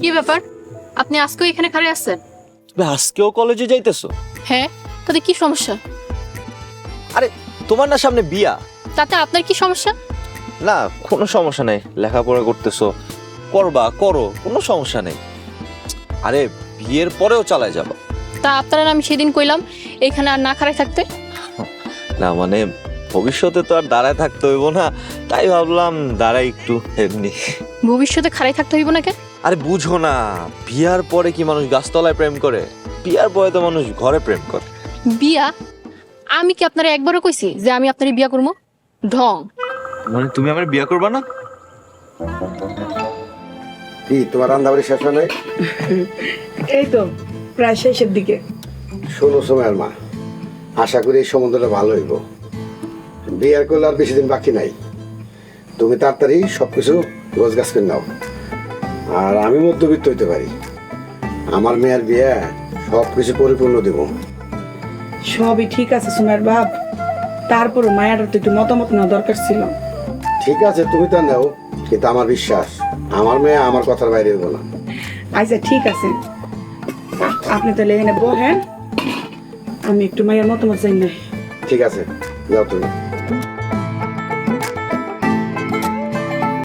কি ব্যাপার, আপনি আজকেও এখানে খাড়ে আছেন? তুমি আজকেও কলেজে যাইতেছো? হ্যাঁ, তাতে কি সমস্যা? আরে তোমার না সামনে বিয়া। তাতে আপনার কি সমস্যা? না, কোনো সমস্যা নেই, লেখাপড়া করতেছো, করবা করো, কোনো সমস্যা নেই। আরে বিয়ের পরেও চালায় যাবা। তা আপনারা আমি সেদিন কইলাম এখানে আর না খাড়ায় থাকতে। না মানে ভবিষ্যতে তো আর দাঁড়ায় থাকতে হইব না, তাই ভাবলাম দাঁড়াই একটু এমনি। ভবিষ্যতে খাড়াই থাকতে হইব না কেন? আরে বুঝো না, বিয়ার পরে কি মানুষ গাছতলায় প্রেম করে? বিয়ার পরে তো মানুষ ঘরে প্রেম করে। বিয়া? আমি কি আপনারা একবারও কইছি যে আমি আপনার বিয়া করবো? ঢং। মানে তুমি আমার বিয়া করবা না? কি তোমার রান্নাবাড়ি শেষ হয় নাই? এই তো প্রায় শেষের দিকে। শোনো সময়ের মা, আশা করি এই সম্বন্ধটা ভালো হইব। বিয়ের করলে আর বেশি দিন বাকি নাই। তুমি তাড়াতাড়ি সবকিছু গোছগাছ করে নাও। আর আমি মধ্যবিত্ত হইতে পারি, আমার মেয়ের বিয়ে সবকিছু পরিপূর্ণ দেব। সবই ঠিক আছে সুমাইর বাপ, তারপরও মায়াটার তো একটু মতামত নেওয়া দরকার ছিল। ঠিক আছে, তুমি তা নাও, কিন্তু আমার বিশ্বাস আমার মেয়ে আমার কথার বাইরে হইব না। আচ্ছা ঠিক আছে, আপনি তাহলে এখানে বহেন, আমি একটু মায়ের মতামত চাই না। ঠিক আছে, যাও তুমি।